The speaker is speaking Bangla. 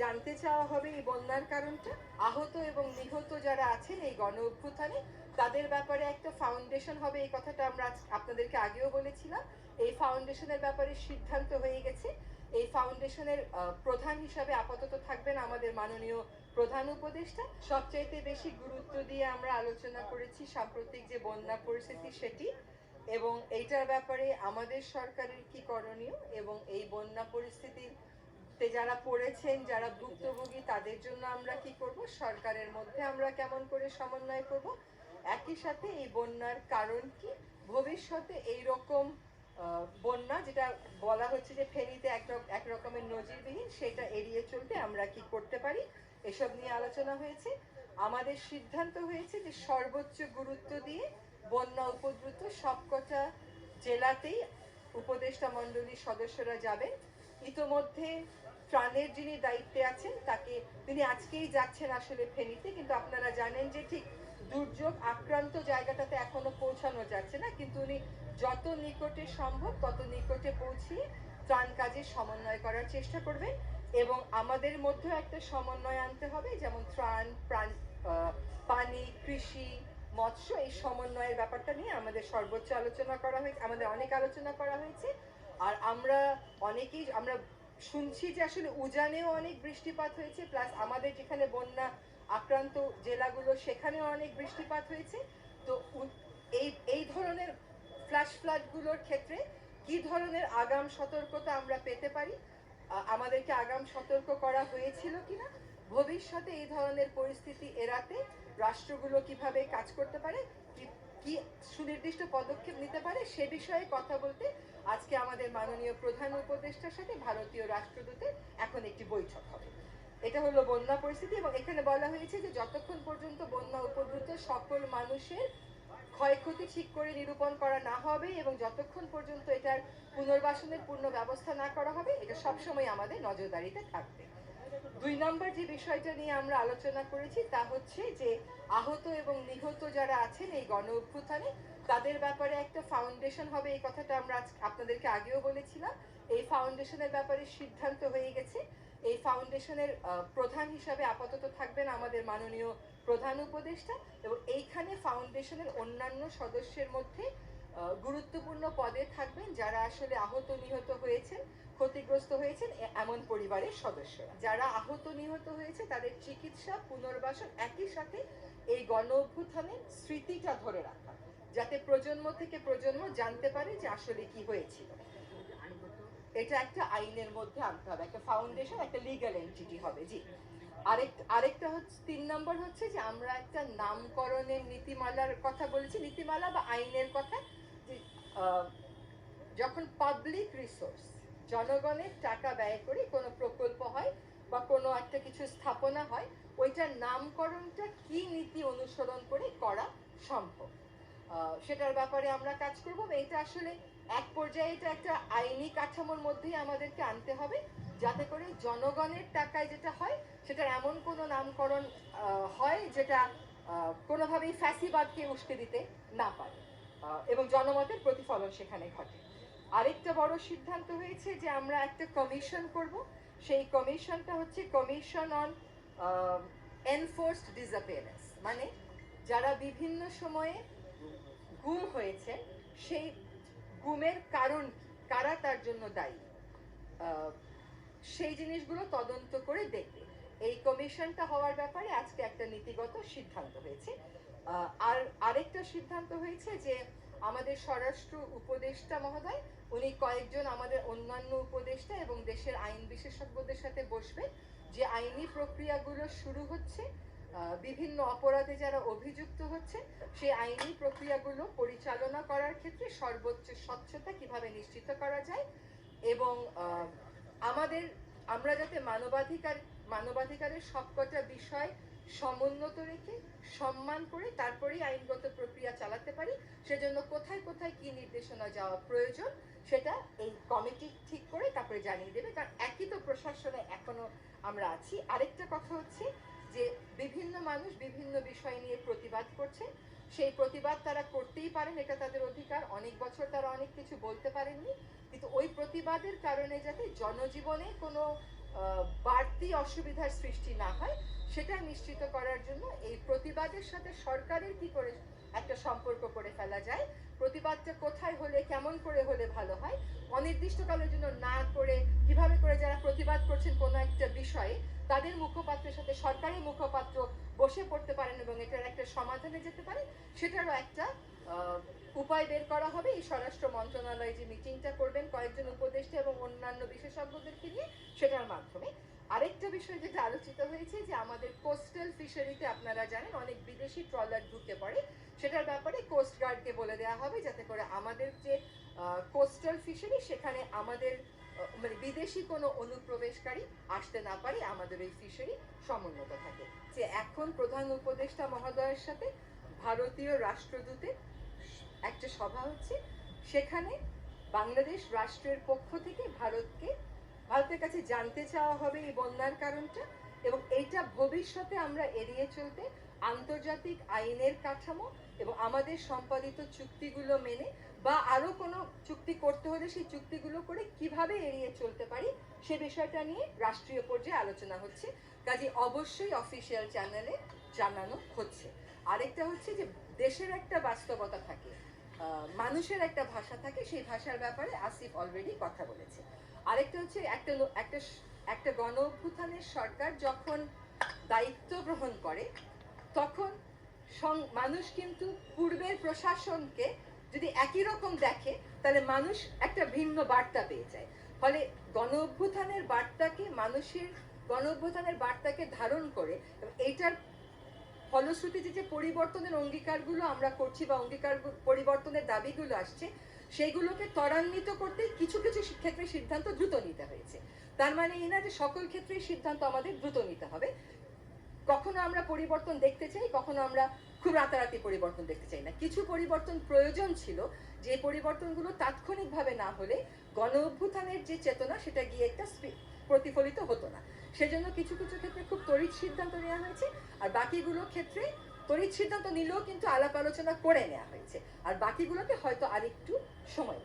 জানতে চাওয়া হবে এই বন্যার কারণটা, আহত এবং নিহত যারা আছেন এই গণ অভ্যুত্থানে তাদের ব্যাপারে একটা ফাউন্ডেশন হবে, এই কথাটা আমরা আপনাদেরকে আগেও বলেছিলাম। এই ফাউন্ডেশনের ব্যাপারে সিদ্ধান্ত হয়ে গেছে। এই ফাউন্ডেশনের প্রধান হিসাবে আপাতত থাকবেন আমাদের মাননীয় প্রধান উপদেষ্টা। সবচাইতে বেশি গুরুত্ব দিয়ে আমরা আলোচনা করেছি সাম্প্রতিক যে বন্যা পরিস্থিতি সেটি, এবং এইটার ব্যাপারে আমাদের সরকারের কি করণীয়, এবং এই বন্যা পরিস্থিতিতে যারা পড়েছেন, যারা ভুক্তভোগী, তাদের জন্য আমরা কি করব, সরকারের মধ্যে আমরা কেমন করে সমন্বয় করব, একই সাথে এই বন্যার কারণ কি, ভবিষ্যতে এই রকম বন্যা যেটা বলা হচ্ছে যে ফেনীতে এক রকমের নজিরবিহীন, সেটা এড়িয়ে চলতে আমরা কি করতে পারি, এসব নিয়ে আলোচনা হয়েছে। আমাদের সিদ্ধান্ত হয়েছে যে সর্বোচ্চ গুরুত্ব দিয়ে বন্যা উপদ্রুত সবকটা জেলাতেই উপদেষ্টা মণ্ডলীর সদস্যরা যাবেন। ইতোমধ্যে ত্রাণের যিনি দায়িত্বে আছেন তিনি আজকেই যাচ্ছেন আসলে ফেনীতে, কিন্তু আপনারা জানেন যে ঠিক দুর্যোগ আক্রান্ত জায়গাটাতে এখনো পৌঁছানো যাচ্ছে না, কিন্তু উনি যত নিকটে সম্ভব তত নিকটে পৌঁছিয়ে ত্রাণ কাজে সমন্বয় করার চেষ্টা করবেন। এবং আমাদের মধ্যেও একটা সমন্বয় আনতে হবে, যেমন ত্রাণ, পানি, কৃষি, মৎস্য, এই সমন্বয়ের ব্যাপারটা নিয়ে আমাদের সর্বোচ্চ আলোচনা করা হয়েছে, আমাদের অনেক আলোচনা করা হয়েছে। আর আমরা শুনছি যে আসলে উজানেও অনেক বৃষ্টিপাত হয়েছে, প্লাস আমাদের যেখানে বন্যা আক্রান্ত জেলাগুলো সেখানেও অনেক বৃষ্টিপাত হয়েছে। তো এই ধরনের ফ্ল্যাশ ফ্লাডগুলোর ক্ষেত্রে কি ধরনের আগাম সতর্কতা আমরা পেতে পারি, আমাদেরকে আগাম সতর্ক করা হয়েছিল কিনা, ভবিষ্যতে এই ধরনের পরিস্থিতি এড়াতে রাষ্ট্রগুলো কিভাবে কাজ করতে পারে, কি সুনির্দিষ্ট পদক্ষেপ নিতে পারে, সে বিষয়ে কথা বলতে আজকে আমাদের মাননীয় প্রধান উপদেষ্টার সাথে ভারতীয় রাষ্ট্রদূতের এখন একটি বৈঠক হবে। এটা হলো বন্যা পরিস্থিতি, এবং এখানে বলা হয়েছে যে যতক্ষণ পর্যন্ত বন্যা উপদ্রুত সকল মানুষের ক্ষয়ক্ষতি ঠিক করে নিরূপণ করা না হবে এবং যতক্ষণ পর্যন্ত এটার পুনর্বাসনের পূর্ণ ব্যবস্থা না করা হবে, এটা সবসময় আমাদের নজরদারিতে থাকবে। 2 নম্বর যে বিষয়টা নিয়ে আমরা আলোচনা করেছি তা হচ্ছে যে আহত এবং নিহত যারা আছেন এই গণ অভ্যুত্থানে তাদের ব্যাপারে একটা ফাউন্ডেশন হবে, এই কথাটা আমরা আপনাদেরকে আগেও বলেছিলাম। এই ফাউন্ডেশনের ব্যাপারে সিদ্ধান্ত হয়ে গেছে। এই ফাউন্ডেশনের প্রধান হিসাবে আপাতত থাকবেন আমাদের মাননীয় প্রধান উপদেষ্টা, এবং এইখানে ফাউন্ডেশনের অন্যান্য সদস্যের মধ্যে গুরুত্বপূর্ণ পদে থাকবেন যারা আসলে আহত নিহত হয়েছেন, ক্ষতিগ্রস্ত হয়েছেন এমন পরিবারের সদস্যরা। যারা আহত নিহত হয়েছে তাদের চিকিৎসা, পুনর্বাসন, একই সাথে এই গণ অভ্যুত্থানের স্মৃতিটা ধরে রাখা, যাতে প্রজন্ম থেকে প্রজন্ম জানতে পারে যে আসলে কি হয়েছিল। এটা একটা আইনের মধ্যে আনতে হবে, একটা ফাউন্ডেশন, একটা লিগ্যাল এন্টিটি হবে। জি, আরেকটা হচ্ছে 3 নম্বর হচ্ছে যে আমরা একটা নামকরণের নীতিমালার কথা বলেছি, নীতিমালা বা আইনের কথা, যে যখন পাবলিক রিসোর্স, জনগণের টাকা ব্যয় করে কোনো প্রকল্প হয় বা কোনো একটা কিছু স্থাপনা হয়, ওইটার নামকরণটা কি নীতি অনুসরণ করে করা সম্ভব, সেটার ব্যাপারে আমরা কাজ করব। এটা আসলে এক পর্যায়ে এটা একটা আইনি কাঠামোর মধ্যেই আমাদেরকে আনতে হবে, যাতে করে জনগণের টাকায় যেটা হয় সেটার এমন কোনো নামকরণ হয় যেটা কোনোভাবেই ফ্যাসিবাদকে উস্কে দিতে না পারে, এবং জনমতের প্রতিফলন সেখানে ঘটে। আরেকটা বড় সিদ্ধান্ত হয়েছে যে আমরা একটা কমিশন করব। সেই কমিশনটা হচ্ছে কমিশন অন এনফোর্সড ডিসঅ্যাপিয়ারেন্স, মানে যারা বিভিন্ন সময়ে গুম হয়েছে সেই গুমের কারণ কি, কারা তার জন্য দায়ী, সেই জিনিসগুলো তদন্ত করে দেখবে। এই কমিশনটা হওয়ার ব্যাপারে আজকে একটা নীতিগত সিদ্ধান্ত হয়েছে। আর আরেকটা সিদ্ধান্ত হয়েছে যে আমাদের স্বরাষ্ট্র উপদেষ্টা মহোদয় উনি কয়েকজন আমাদের অন্যান্য উপদেষ্টা এবং দেশের আইন বিশেষজ্ঞদের সাথে বসবে, যে আইনি প্রক্রিয়াগুলো শুরু হচ্ছে, বিভিন্ন অপরাধে যারা অভিযুক্ত হচ্ছে সেই আইনি প্রক্রিয়াগুলো পরিচালনা করার ক্ষেত্রে সর্বোচ্চ স্বচ্ছতা কিভাবে নিশ্চিত করা যায়, এবং আমরা যাতে মানবাধিকারের সবকটা বিষয় সমুন্নত রেখে সম্মান করে তারপরেই আইনগত প্রক্রিয়া চালাতে পারি, সেজন্য কোথায় কোথায় কি নির্দেশনা যাওয়া প্রয়োজন সেটা এই কমিটি ঠিক করে তারপরে জানিয়ে দেবে, কারণ একই তো প্রশাসনে এখনো আমরা আছি। আরেকটা কথা হচ্ছে যে বিভিন্ন মানুষ বিভিন্ন বিষয় নিয়ে প্রতিবাদ করছে, সেই প্রতিবাদ তারা করতেই পারেন, এটা তাদের অধিকার, অনেক বছর তারা অনেক কিছু বলতে পারেননি, কিন্তু ওই প্রতিবাদের কারণে যাতে জনজীবনে কোনো বাড়তি অসুবিধার সৃষ্টি না হয় সেটা নিশ্চিত করার জন্য এই প্রতিবাদের সাথে সরকারের কি করে একটা সম্পর্ক করে ফেলা যায়, প্রতিবাদটা কোথায় হলে কেমন করে হলে ভালো হয়, অনির্দিষ্টকালের জন্য না করে কিভাবে করে যারা প্রতিবাদ করছেন কোনো একটা বিষয়ে তাদের মুখপাত্রের সাথে সরকারি মুখপাত্র বসে পড়তে পারেন এবং এটার একটা সমাধানে যেতে পারে, সেটারও একটা উপায় বের করা হবে। এই স্বরাষ্ট্র মন্ত্রণালয় যে মিটিংটা করবেন কয়েকজন উপদেষ্টা এবং অন্যান্য বিশেষজ্ঞদেরকে নিয়ে, সেটার মাধ্যমে। আরেকটা বিষয় যেটা আলোচিত হয়েছে যে আমাদের কোস্টাল ফিশারিতে আপনারা জানেন অনেক বিদেশি ট্রলার ঢুকে পড়ে, সেটার ব্যাপারে কোস্ট গার্ডকে বলে দেওয়া হবে যাতে করে আমাদের যে কোস্টাল ফিশারি সেখানে আমাদের মানে বিদেশি কোনো অনুপ্রবেশকারী আসতে না পারে, আমাদের এই ফিশারি সমুন্নত থাকে। যে এখন প্রধান উপদেষ্টা মহোদয়ের সাথে ভারতীয় রাষ্ট্রদূতের একটা সভা হচ্ছে, সেখানে বাংলাদেশ রাষ্ট্রের পক্ষ থেকে ভারতের কাছে জানতে চাওয়া হবে এই বন্যার কারণটা, এবং এইটা ভবিষ্যতে আমরা এড়িয়ে চলতে আন্তর্জাতিক আইনের কাঠামো এবং আমাদের সম্পাদিত চুক্তিগুলো মেনে বা আরো কোনো চুক্তি করতে হলে সেই চুক্তিগুলো করে কিভাবে এড়িয়ে চলতে পারি সে বিষয়টা নিয়ে রাষ্ট্রীয় পর্যায়ে আলোচনা হচ্ছে। কাজে অবশ্যই অফিসিয়াল চ্যানেলে জানানো হচ্ছে। আরেকটা হচ্ছে যে দেশের একটা বাস্তবতা থাকে, মানুষের একটা ভাষা থাকে, সেই ভাষার ব্যাপারে আসিফ অলরেডি কথা বলেছে। আরেকটা হচ্ছে একটা গণ অভ্যুত্থানের সরকার যখন দায়িত্ব গ্রহণ করে তখন মানুষ কিন্তু পূর্বের প্রশাসনকে যদি একই রকম দেখে তাহলে মানুষ একটা ভিন্ন বার্তা পেয়ে যায়। ফলে গণ অভ্যুত্থানের বার্তাকে ধারণ করে এইটার ফলশ্রুতিতে যে পরিবর্তনের অঙ্গীকারগুলো আমরা করছি বা পরিবর্তনের দাবিগুলো আসছে সেগুলোকে ত্বরান্বিত করতে কিছু কিছু ক্ষেত্রে সিদ্ধান্ত দ্রুত নিতে হয়েছে। তার মানে এই না যে সকল ক্ষেত্রেই সিদ্ধান্ত আমাদের দ্রুত নিতে হবে। কখনো আমরা পরিবর্তন দেখতে চাই, কখনো আমরা খুব রাতারাতি পরিবর্তন দেখতে চাই না। কিছু পরিবর্তন প্রয়োজন ছিল, যে পরিবর্তনগুলো তাৎক্ষণিকভাবে না হলে গণ অভ্যুত্থানের যে চেতনা সেটা গিয়ে একটা প্রতিফলিত হতো না। সেজন্য কিছু কিছু ক্ষেত্রে খুব তড়িৎ সিদ্ধান্ত নেওয়া হয়েছে, আর বাকিগুলো ক্ষেত্রে তড়িৎ সিদ্ধান্ত নিলেও কিন্তু আলাপ আলোচনা করে নেওয়া হয়েছে, আর বাকিগুলোতে হয়তো আরেকটু সময়